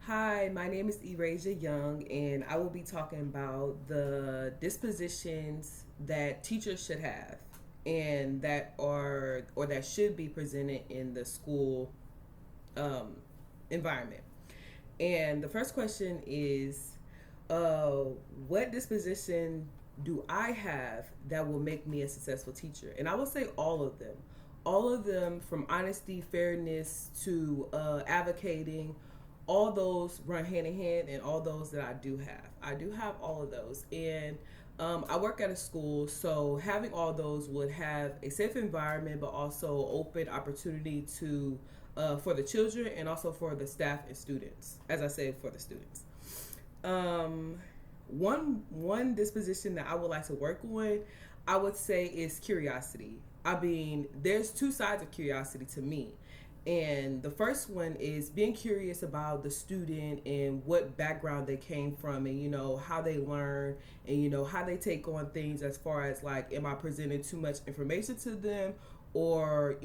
Hi, my name is Erasia Young, and I will be talking about the dispositions that teachers should have and that are or that should be presented in the school um, environment. And the first question is, uh, what disposition do I have that will make me a successful teacher? And I will say all of them. All of them, from honesty, fairness to advocating, all those run hand in hand, and all those that I do have. I do have all of those. And I work at a school, so having all those would have a safe environment, but also open opportunity to for the children and also for the staff and students. As I said, for the students. Um, one disposition that I would like to work on, I would say, is curiosity. I mean, there's two sides of curiosity to me. And the first one is being curious about the student and what background they came from, and how they learn, and how they take on things, as far as like, am I presenting too much information to them, or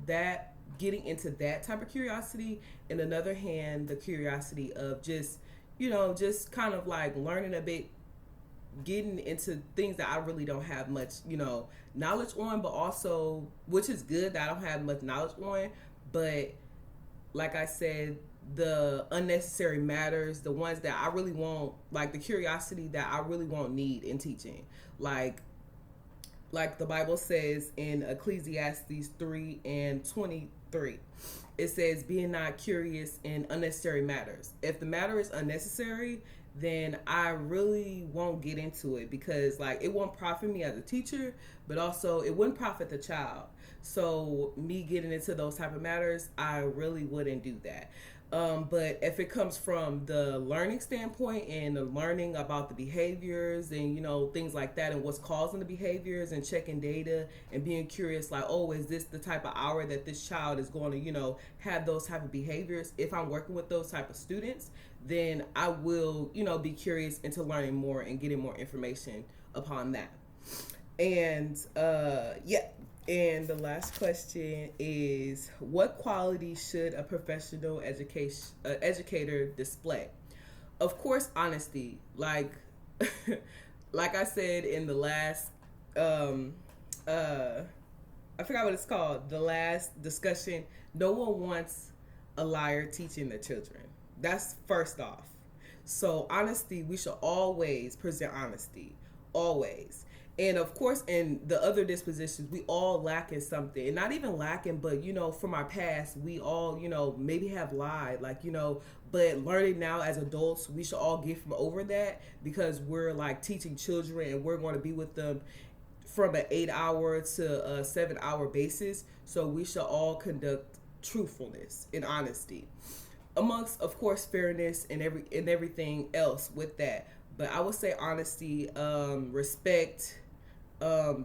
that getting into that type of curiosity. And another hand, the curiosity of just kind of like learning a bit, getting into things that I really don't have much, knowledge on, but also, which is good that I don't have much knowledge on, but like I said, the unnecessary matters, the ones that I really won't, like the curiosity that I really won't need in teaching. Like the Bible says in Ecclesiastes 3:23. It says, being not curious in unnecessary matters. If the matter is unnecessary, then I really won't get into it, because like it won't profit me as a teacher, but also it wouldn't profit the child. So me getting into those type of matters, I really wouldn't do that. But if it comes from the learning standpoint and the learning about the behaviors and things like that, and what's causing the behaviors, and checking data and being curious, like, oh, is this the type of hour that this child is going to have those type of behaviors? If I'm working with those type of students, then I will be curious into learning more and getting more information upon that. And yeah. And the last question is, what qualities should a professional educator display? Of course, honesty. Like I said in the last, um, uh, I forgot what it's called. The last discussion. No one wants a liar teaching their children. That's first off. So honesty, we should always present honesty, always. And of course, in the other dispositions, we all lack in something, and not even lacking, but from our past, we all maybe have lied, but learning now as adults, we should all get from over that, because we're like teaching children, and we're going to be with them from an 8 hour to a 7 hour basis. So we should all conduct truthfulness and honesty, amongst, of course, fairness and everything else with that. But I would say honesty, respect,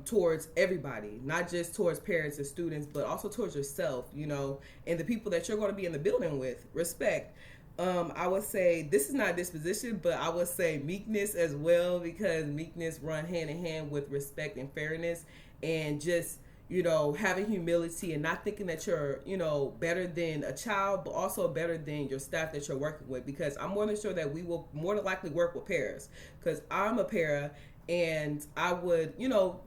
towards everybody, not just towards parents and students, but also towards yourself, and the people that you're going to be in the building with. Respect. I would say this is not disposition, but I would say meekness as well, because meekness run hand in hand with respect and fairness, and just having humility and not thinking that you're better than a child, but also better than your staff that you're working with, because I'm more than sure that we will more than likely work with pairs, because I'm a para. And I would,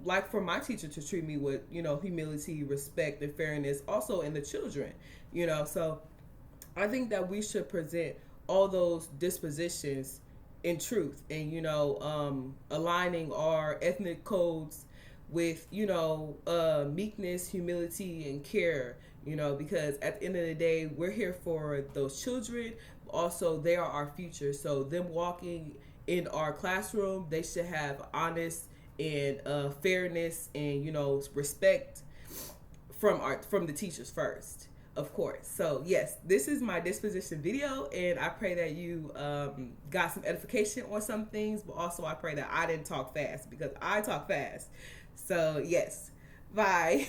like for my teacher to treat me with, humility, respect, and fairness, also in the children, So I think that we should present all those dispositions in truth, and, aligning our ethnic codes with, meekness, humility, and care, because at the end of the day, we're here for those children. Also, they are our future. So them walking in our classroom, they should have honest and fairness and respect from the teachers first, of course. So yes, this is my disposition video, and I pray that you got some edification on some things, but also I pray that I didn't talk fast, because I talk fast. So yes, bye.